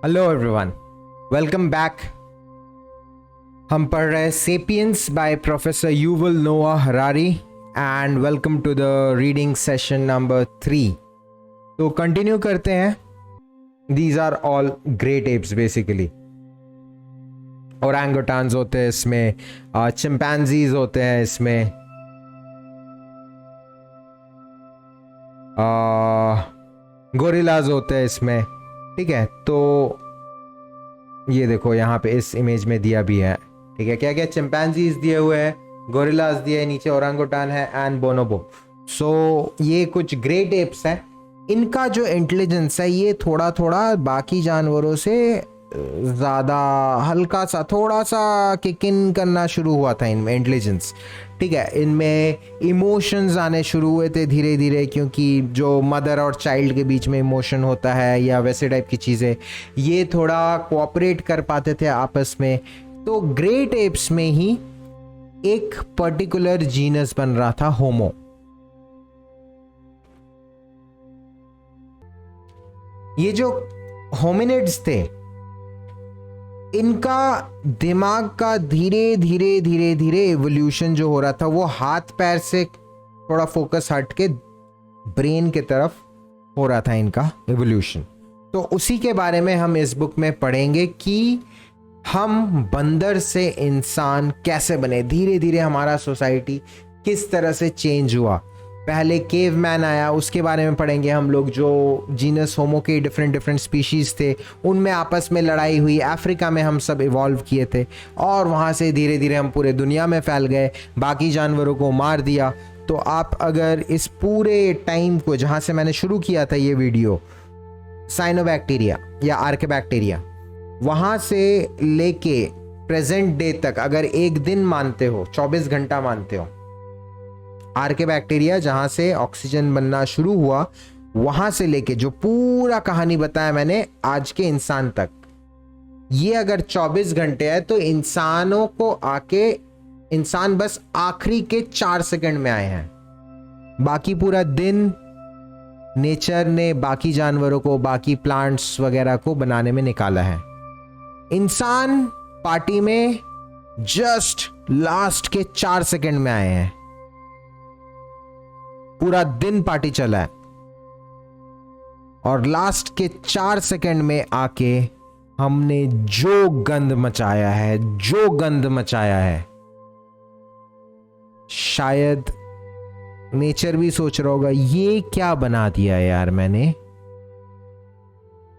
Hello everyone, welcome back. हम पढ़ रहे हैं Sapiens by professor Yuval Noah Harari and welcome to the reading session number 3। तो continue करते हैं। These are all great apes basically. Orangutans होते हैं इसमें, चिंपैंजीज होते हैं इसमें, गोरिल्लाज होते हैं इसमें। ठीक है, तो ये देखो यहाँ पे इस इमेज में दिया भी है। ठीक है, क्या क्या चिंपैंजीज दिए हुए हैं, गोरिल्लाज दिए है, नीचे ओरंगुटान है एंड बोनोबो। सो ये कुछ ग्रेट एप्स हैं। इनका जो इंटेलिजेंस है ये थोड़ा थोड़ा बाकी जानवरों से ज़्यादा, हल्का सा थोड़ा सा किक इन करना शुरू हुआ था इनमें इंटेलिजेंस। ठीक है, इनमें इमोशंस आने शुरू हुए थे धीरे धीरे, क्योंकि जो मदर और चाइल्ड के बीच में इमोशन होता है या वैसे टाइप की चीज़ें, ये थोड़ा कोऑपरेट कर पाते थे आपस में। तो ग्रेट एप्स में ही एक पर्टिकुलर जीनस बन रहा था, होमो। ये जो होमिनिड्स थे, इनका दिमाग का धीरे धीरे धीरे धीरे एवोल्यूशन जो हो रहा था, वो हाथ पैर से थोड़ा फोकस हट के ब्रेन की तरफ हो रहा था इनका एवोल्यूशन। तो उसी के बारे में हम इस बुक में पढ़ेंगे कि हम बंदर से इंसान कैसे बने, धीरे धीरे हमारा सोसाइटी किस तरह से चेंज हुआ। पहले केवमैन आया, उसके बारे में पढ़ेंगे हम लोग। जो जीनस होमो के डिफरेंट स्पीशीज़ थे, उनमें आपस में लड़ाई हुई, अफ्रीका में हम सब इवॉल्व किए थे और वहाँ से धीरे धीरे हम पूरे दुनिया में फैल गए, बाकी जानवरों को मार दिया। तो आप अगर इस पूरे टाइम को, जहाँ से मैंने शुरू किया था ये वीडियो, साइनोबैक्टीरिया या आर्केबैक्टीरिया, वहाँ से लेके प्रेजेंट डे तक अगर एक दिन मानते हो, 24 घंटा मानते हो, आर्केबैक्टीरिया जहां से ऑक्सीजन बनना शुरू हुआ, वहां से लेके जो पूरा कहानी बताया मैंने आज के इंसान तक, ये अगर 24 घंटे है तो इंसानों को आके इंसान बस आखिरी के 4 सेकंड में आए हैं। बाकी पूरा दिन नेचर ने बाकी जानवरों को, बाकी प्लांट्स वगैरह को बनाने में निकाला है। इंसान पार्टी में जस्ट लास्ट के 4 सेकंड में आए हैं। पूरा दिन पार्टी चला है और लास्ट के 4 सेकंड में आके हमने जो गंद मचाया है, जो गंद मचाया है, शायद नेचर भी सोच रहा होगा ये क्या बना दिया यार मैंने,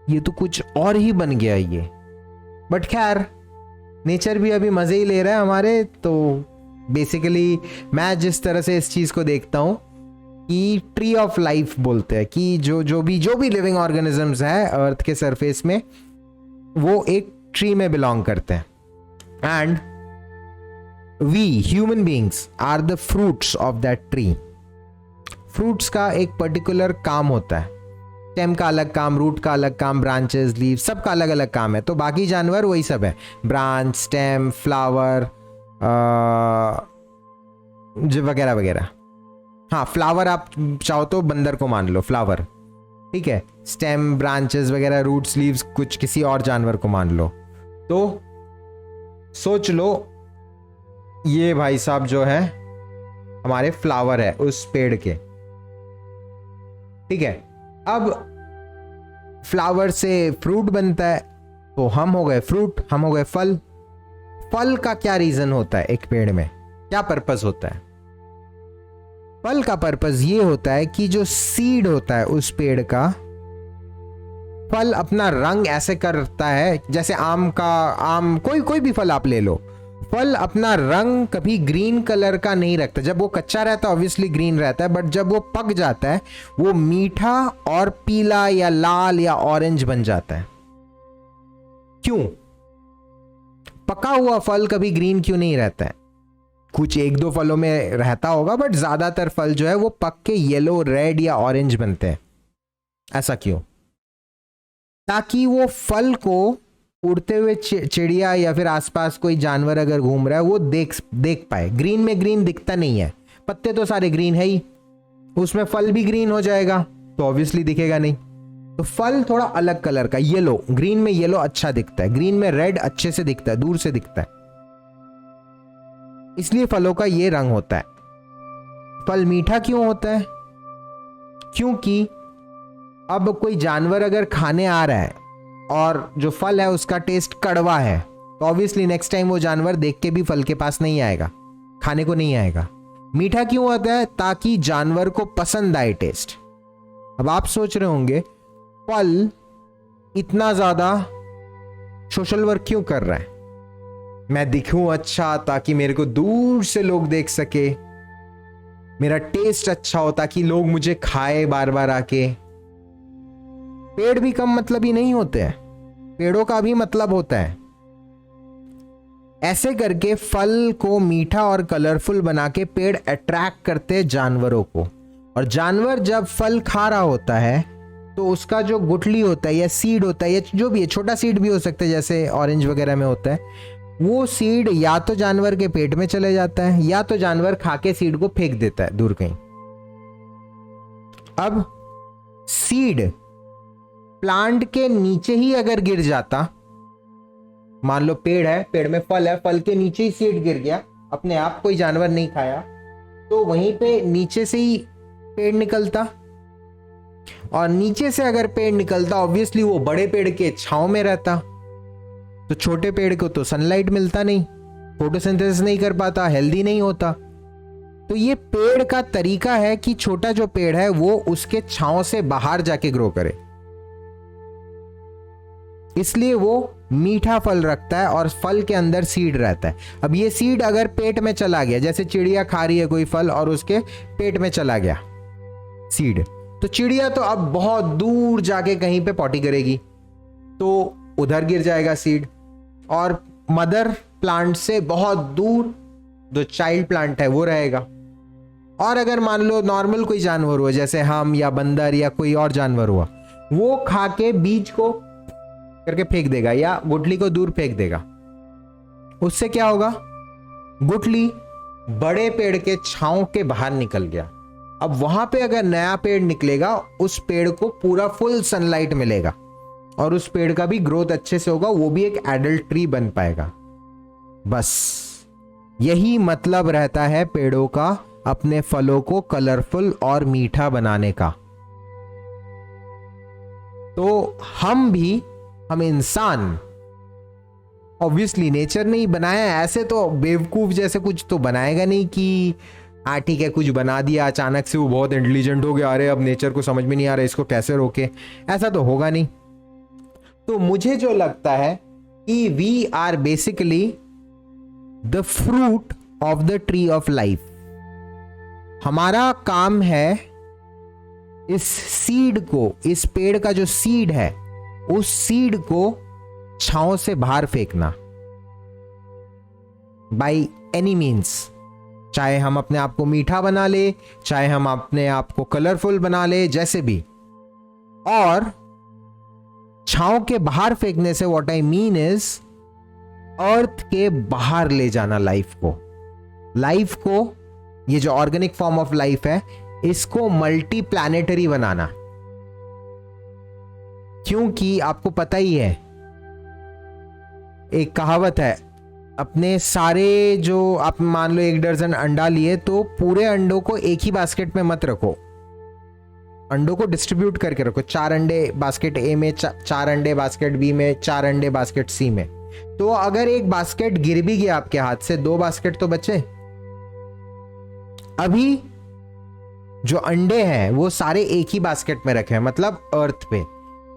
ये तो कुछ और ही बन गया ये। बट खैर, नेचर भी अभी मजे ही ले रहा है हमारे। तो बेसिकली मैं जिस तरह से इस चीज को देखता हूं कि ट्री ऑफ लाइफ बोलते हैं कि जो भी लिविंग ऑर्गेनिजम्स है अर्थ के सरफेस में, वो एक ट्री में बिलोंग करते हैं। And we human beings are the fruits of that tree. Fruits का एक पर्टिकुलर काम होता है, स्टेम का अलग काम, रूट का अलग काम, ब्रांचेस, लीव, सबका अलग अलग काम है। तो बाकी जानवर वही सब है, ब्रांच, स्टेम, फ्लावर वगैरह वगैरह। हाँ, फ्लावर आप चाहो तो बंदर को मान लो फ्लावर, ठीक है। स्टेम, ब्रांचेस वगैरह, रूट्स, लीव्स कुछ किसी और जानवर को मान लो। तो सोच लो ये भाई साहब जो है हमारे फ्लावर है उस पेड़ के, ठीक है। अब फ्लावर से फ्रूट बनता है, तो हम हो गए फ्रूट, हम हो गए फल। फल का क्या रीजन होता है एक पेड़ में, क्या पर्पस होता है? फल का पर्पस ये होता है कि जो सीड होता है उस पेड़ का, फल अपना रंग ऐसे करता है, जैसे आम कोई भी फल आप ले लो, फल अपना रंग कभी ग्रीन कलर का नहीं रखता। जब वो कच्चा रहता है ऑब्वियसली ग्रीन रहता है, बट जब वो पक जाता है वो मीठा और पीला या लाल या ऑरेंज बन जाता है। क्यों? पका हुआ फल कभी ग्रीन क्यों नहीं रहता है? कुछ एक दो फलों में रहता होगा, बट ज्यादातर फल जो है वो पक के येलो, रेड या ऑरेंज बनते हैं। ऐसा क्यों? ताकि वो फल को उड़ते हुए चिड़िया या फिर आसपास कोई जानवर अगर घूम रहा है वो देख पाए। ग्रीन में ग्रीन दिखता नहीं है, पत्ते तो सारे ग्रीन है ही, उसमें फल भी ग्रीन हो जाएगा तो ऑब्वियसली दिखेगा नहीं। तो फल थोड़ा अलग कलर का, येलो, ग्रीन में येलो अच्छा दिखता है, ग्रीन में रेड अच्छे से दिखता है, दूर से दिखता है, इसलिए फलों का ये रंग होता है। फल मीठा क्यों होता है? क्योंकि अब कोई जानवर अगर खाने आ रहा है और जो फल है उसका टेस्ट कड़वा है, तो ऑब्वियसली नेक्स्ट टाइम वो जानवर देख के भी फल के पास नहीं आएगा, खाने को नहीं आएगा। मीठा क्यों होता है? ताकि जानवर को पसंद आए टेस्ट। अब आप सोच रहे होंगे फल इतना ज्यादा सोशल वर्क क्यों कर रहा है? मैं दिखूं अच्छा ताकि मेरे को दूर से लोग देख सके, मेरा टेस्ट अच्छा हो ताकि लोग मुझे खाए बार बार आके। पेड़ भी कम मतलबी नहीं होते हैं, पेड़ों का भी मतलब होता है। ऐसे करके फल को मीठा और कलरफुल बना के पेड़ अट्रैक्ट करते हैं जानवरों को। और जानवर जब फल खा रहा होता है तो उसका जो गुठली होता है या सीड होता है या जो भी है, छोटा सीड भी हो सकता है जैसे ऑरेंज वगैरह में होता है, वो सीड या तो जानवर के पेट में चले जाता है या तो जानवर खा के सीड को फेंक देता है दूर कहीं। अब सीड प्लांट के नीचे ही अगर गिर जाता, मान लो पेड़ है, पेड़ में फल है, फल के नीचे ही सीड गिर गया, अपने आप कोई जानवर नहीं खाया, तो वहीं पे नीचे से ही पेड़ निकलता। और नीचे से अगर पेड़ निकलता ऑब्वियसली वो बड़े पेड़ के छांव में रहता, तो छोटे पेड़ को तो सनलाइट मिलता नहीं, फोटोसिंथेसिस नहीं कर पाता, हेल्दी नहीं होता। तो ये पेड़ का तरीका है कि छोटा जो पेड़ है वो उसके छांव से बाहर जाके ग्रो करे, इसलिए वो मीठा फल रखता है और फल के अंदर सीड रहता है। अब ये सीड अगर पेट में चला गया, जैसे चिड़िया खा रही है कोई फल और उसके पेट में चला गया सीड, तो चिड़िया तो अब बहुत दूर जाके कहीं पे पॉटी करेगी, तो उधर गिर जाएगा सीड, और मदर प्लांट से बहुत दूर जो चाइल्ड प्लांट है वो रहेगा। और अगर मान लो नॉर्मल कोई जानवर हुआ, जैसे हम या बंदर या कोई और जानवर हुआ, वो खा के बीज को करके फेंक देगा या गुठली को दूर फेंक देगा, उससे क्या होगा? गुठली बड़े पेड़ के छांव के बाहर निकल गया। अब वहां पे अगर नया पेड़ निकलेगा, उस पेड़ को पूरा फुल सनलाइट मिलेगा और उस पेड़ का भी ग्रोथ अच्छे से होगा, वो भी एक एडल्ट ट्री बन पाएगा। बस यही मतलब रहता है पेड़ों का अपने फलों को कलरफुल और मीठा बनाने का। तो हम इंसान ऑब्वियसली नेचर ने ही बनाया है, ऐसे तो बेवकूफ जैसे कुछ तो बनाएगा नहीं कि हाँ ठीक है कुछ बना दिया अचानक से वो बहुत इंटेलिजेंट हो गया, अरे अब नेचर को समझ में नहीं आ रहा इसको कैसे रोके, ऐसा तो होगा नहीं। तो मुझे जो लगता है कि we are basically the fruit of the tree of life. हमारा काम है इस सीड को, इस पेड़ का जो सीड है उस सीड को छांव से बाहर फेंकना बाय एनी मीन्स। चाहे हम अपने आप को मीठा बना ले, चाहे हम अपने आप को कलरफुल बना ले, जैसे भी। और छांव के बाहर फेंकने से what I mean is earth के बाहर ले जाना लाइफ को ये जो ऑर्गेनिक फॉर्म ऑफ लाइफ है इसको मल्टी प्लैनेटरी बनाना। क्योंकि आपको पता ही है, एक कहावत है, अपने सारे जो आप मान लो 1 दर्जन अंडा लिए तो पूरे अंडों को एक ही बास्केट में मत रखो, अंडों को डिस्ट्रीब्यूट करके रखो। 4 अंडे बास्केट ए में, 4 अंडे बास्केट बी में, 4 अंडे बास्केट सी में। तो अगर एक बास्केट गिर भी गया आपके हाथ से, 2 बास्केट तो बचे। अभी जो अंडे हैं वो सारे एक ही बास्केट में रखे हैं, मतलब अर्थ पे।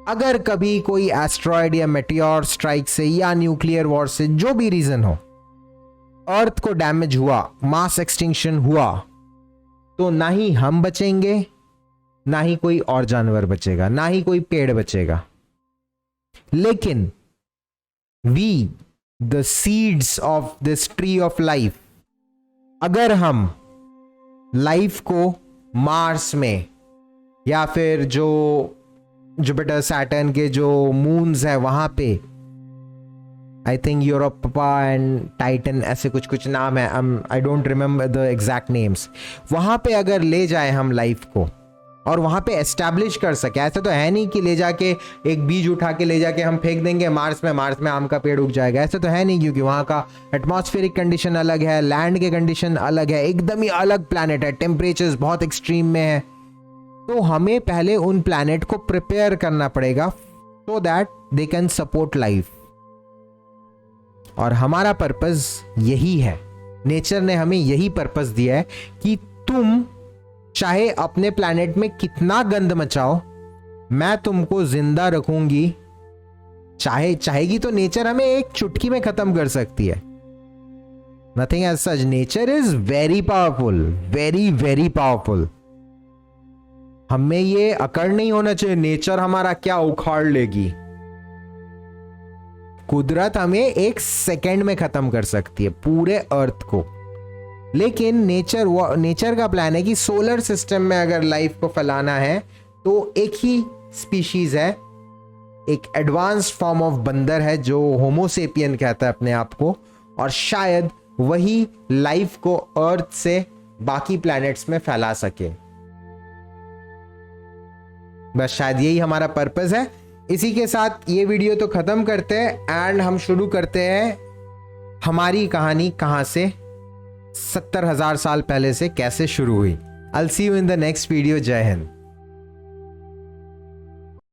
अगर कभी कोई एस्ट्रॉयड या मेटियोर स्ट्राइक से या न्यूक्लियर वॉर से जो भी रीजन हो अर्थ को डैमेज हुआ, मास एक्सटिंक्शन हुआ, तो ना ही हम बचेंगे, ना ही कोई और जानवर बचेगा, ना ही कोई पेड़ बचेगा। लेकिन we the seeds of this tree of life, अगर हम लाइफ को मार्स में या फिर जो जुपिटर सैटर्न के जो मून्स है वहां पे, I think Europa and Titan ऐसे कुछ कुछ नाम है, I don't remember the exact names, वहां पे अगर ले जाए हम लाइफ को और वहां पे एस्टैब्लिश कर सके। ऐसा तो है नहीं कि ले जाके एक बीज उठा के ले जाके हम फेंक देंगे मार्स में आम का पेड़ उग जाएगा। ऐसा तो है नहीं, क्योंकि वहां का एटमॉस्फेरिक कंडीशन अलग है, लैंड के कंडीशन अलग है, एकदम ही अलग प्लैनेट है, टेम्परेचर्स बहुत एक्सट्रीम में है। तो हमें पहले उन प्लैनेट को प्रिपेयर करना पड़ेगा so that they can support life. और हमारा पर्पस यही है, नेचर ने हमें यही पर्पस दिया है कि तुम चाहे अपने प्लैनेट में कितना गंद मचाओ, मैं तुमको जिंदा रखूंगी। चाहेगी तो नेचर हमें एक चुटकी में खत्म कर सकती है। Nothing as such, nature is very powerful, very very powerful. हमें ये अकड़ नहीं होना चाहिए नेचर हमारा क्या उखाड़ लेगी। कुदरत हमें एक सेकंड में खत्म कर सकती है, पूरे अर्थ को। लेकिन नेचर का प्लान है कि सोलर सिस्टम में अगर लाइफ को फैलाना है तो एक ही स्पीशीज है, एक एडवांस्ड फॉर्म ऑफ बंदर है जो होमोसेपियन कहता है अपने आप को, और शायद वही लाइफ को अर्थ से बाकी प्लैनेट्स में फैला सके। बस शायद यही हमारा पर्पस है। इसी के साथ ये वीडियो तो खत्म करते हैं एंड हम शुरू करते हैं हमारी कहानी कहां से 70,000 साल पहले से कैसे शुरू हुई। I'll see you in the next video. जय हिंद।